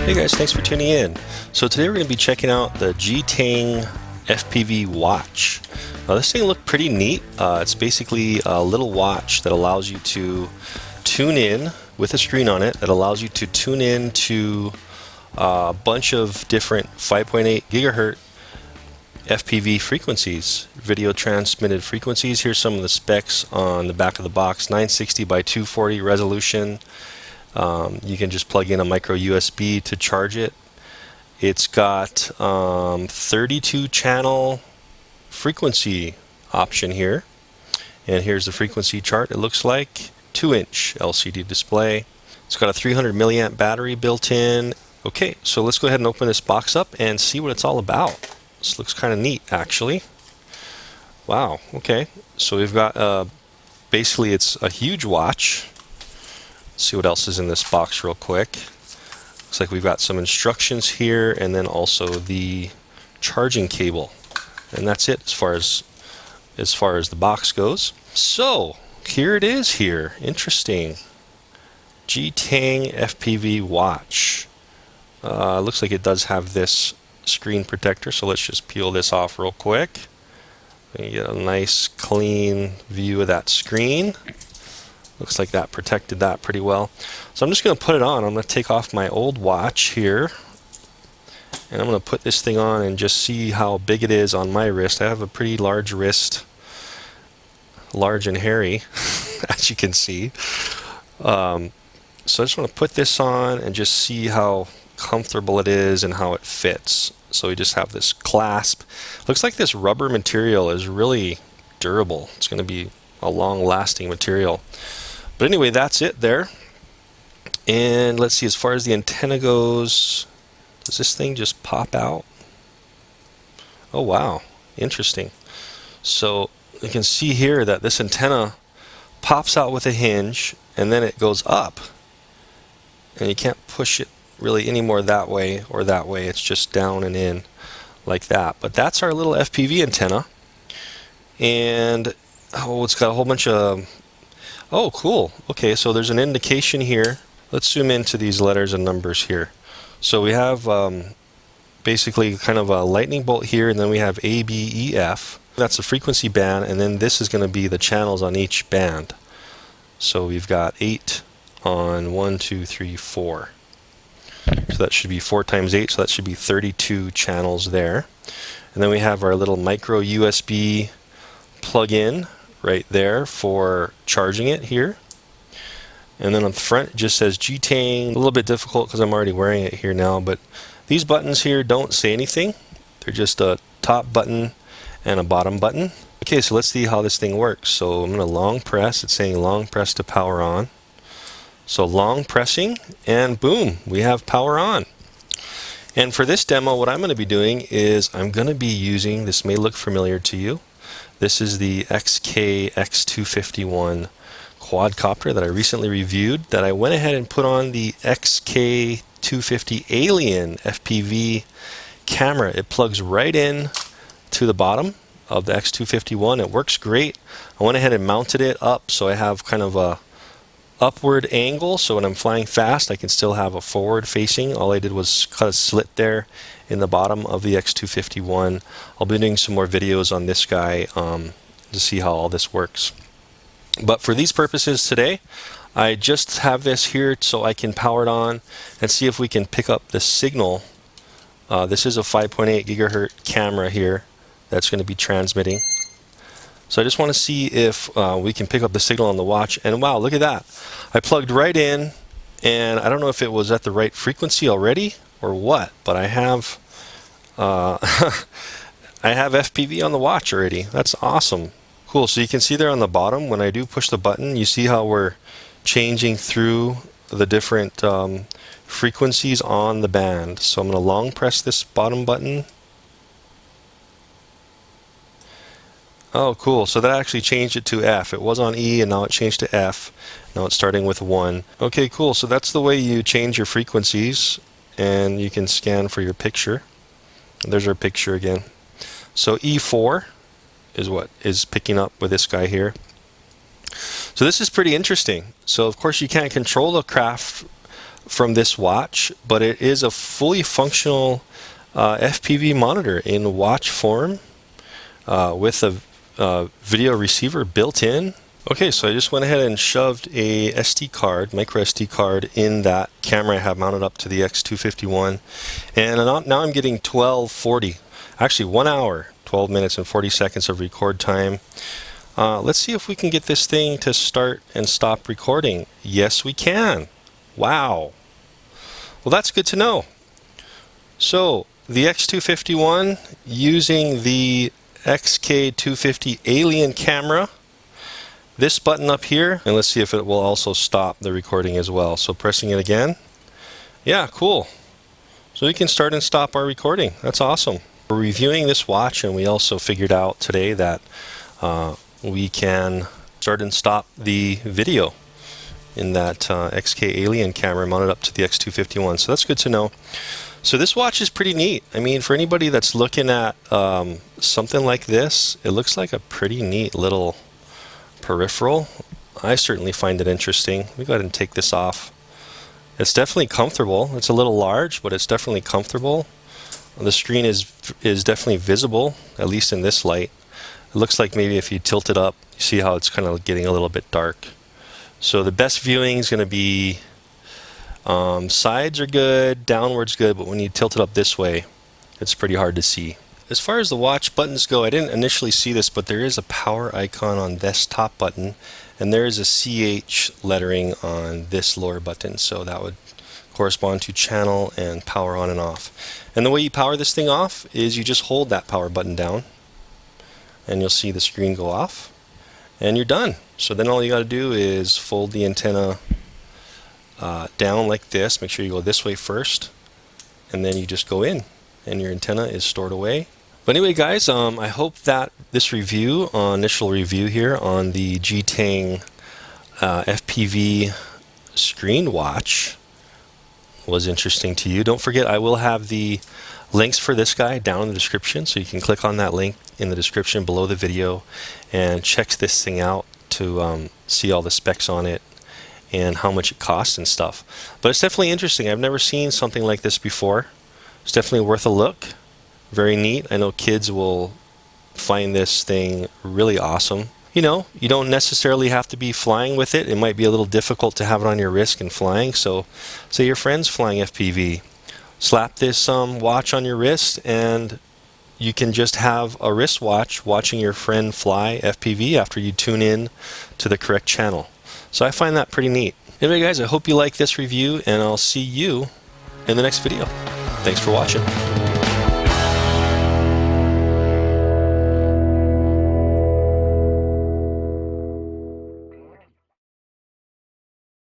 Hey guys, thanks for tuning in. So today we're going to be checking out the GTENG FPV watch. Now this thing looked pretty neat. It's basically a little watch that allows you to tune in with a screen on it that allows you to tune in to a bunch of different 5.8 gigahertz FPV frequencies, video transmitted frequencies. Here's some of the specs on the back of the box. 960 by 240 resolution. You can just plug in a micro USB to charge it. It's got 32 channel frequency option here, and here's the frequency chart. It looks like 2-inch LCD display. It's got a 300 milliamp battery built in. Okay, so let's go ahead and open this box up and see what it's all about. This looks kind of neat, actually. Wow. Okay, so we've got basically it's a huge watch. Let's see what else is in this box real quick. Looks like we've got some instructions here, and then also the charging cable, and that's it as far as the box goes. So here it is here. Interesting. GTENG FPV watch. Looks like it does have this screen protector, so let's just peel this off real quick. You get a nice clean view of that screen. Looks like that protected that pretty well. So I'm just going to put it on. I'm going to take off my old watch here, and I'm going to put this thing on and just see how big it is on my wrist. I have a pretty large wrist, large and hairy, as you can see. So I just want to put this on and just see how comfortable it is and how it fits. So we just have this clasp. Looks like this rubber material is really durable. It's going to be a long-lasting material. But anyway, that's it there. And let's see, as far as the antenna goes, does this thing just pop out? Oh wow, interesting. So you can see here that this antenna pops out with a hinge, and then it goes up, and you can't push it really anymore that way or that way. It's just down and in like that. But that's our little FPV antenna. And oh, it's got a whole bunch of, oh cool. Okay, so there's an indication here. Let's zoom into these letters and numbers here. So we have basically kind of a lightning bolt here, and then we have A, B, E, F. That's the frequency band, and then this is going to be the channels on each band. So we've got 8 on 1, 2, 3, 4. So that should be 4 times 8, so that should be 32 channels there. And then we have our little micro USB plug-in right there for charging it here. And then on the front it just says GTENG. A little bit difficult because I'm already wearing it here now, but these buttons here don't say anything. They're just a top button and a bottom button. Okay, so let's see how this thing works. So I'm going to long press. It's saying long press to power on. So long pressing, and boom, we have power on. And for this demo, what I'm going to be doing is I'm going to be using, this may look familiar to you, this is the XK X251 quadcopter that I recently reviewed, that I went ahead and put on the XK250 Alien FPV camera. It plugs right in to the bottom of the X251. It works great. I went ahead and mounted it up so I have kind of a upward angle, so when I'm flying fast I can still have a forward facing. All I did was cut a slit there in the bottom of the X251. I'll be doing some more videos on this guy to see how all this works. But for these purposes today, I just have this here so I can power it on and see if we can pick up the signal. This is a 5.8 gigahertz camera here that's going to be transmitting. So I just want to see if we can pick up the signal on the watch. And wow, look at that. I plugged right in, and I don't know if it was at the right frequency already or what, but I have I have FPV on the watch already. That's awesome. Cool. So you can see there on the bottom, when I do push the button, you see how we're changing through the different frequencies on the band. So I'm going to long press this bottom button. Oh, cool. So that actually changed it to F. It was on E, and now it changed to F. Now it's starting with 1. Okay, cool. So that's the way you change your frequencies, and you can scan for your picture. And there's our picture again. So E4 is what is picking up with this guy here. So this is pretty interesting. So of course you can't control the craft from this watch, but it is a fully functional FPV monitor in watch form with a video receiver built in. Okay, so I just went ahead and shoved a SD card, micro SD card, in that camera I have mounted up to the X251, and now I'm getting 1240, actually 1 hour, 12 minutes and 40 seconds of record time. Let's see if we can get this thing to start and stop recording. Yes, we can. Wow. Well, that's good to know. So the X251 using the XK250 Alien camera. This button up here, and let's see if it will also stop the recording as well. So pressing it again. Yeah, cool. So we can start and stop our recording. That's awesome. We're reviewing this watch, and we also figured out today that we can start and stop the video in that XK Alien camera mounted up to the X251. So that's good to know. So this watch is pretty neat. I mean, for anybody that's looking at something like this, it looks like a pretty neat little peripheral. I certainly find it interesting. Let me go ahead and take this off. It's definitely comfortable. It's a little large, but it's definitely comfortable. The screen is definitely visible, at least in this light. It looks like maybe if you tilt it up, you see how it's kind of getting a little bit dark. So the best viewing is going to be sides are good, downwards good, but when you tilt it up this way, it's pretty hard to see. As far as the watch buttons go, I didn't initially see this, but there is a power icon on this top button, and there is a CH lettering on this lower button, so that would correspond to channel and power on and off. And the way you power this thing off is you just hold that power button down, and you'll see the screen go off, and you're done. So then all you got to do is fold the antenna down like this. Make sure you go this way first, and then you just go in, and your antenna is stored away. But anyway, guys, I hope that this review, initial review here on the GTENG FPV screen watch was interesting to you. Don't forget, I will have the links for this guy down in the description, so you can click on that link in the description below the video and check this thing out to see all the specs on it and how much it costs and stuff. But it's definitely interesting. I've never seen something like this before. It's definitely worth a look. Very neat. I know kids will find this thing really awesome. You know, you don't necessarily have to be flying with it. It might be a little difficult to have it on your wrist and flying. So say your friend's flying FPV, slap this watch on your wrist, and you can just have a wristwatch watching your friend fly FPV after you tune in to the correct channel. So I find that pretty neat. Anyway, guys, I hope you like this review, and I'll see you in the next video. Thanks for watching.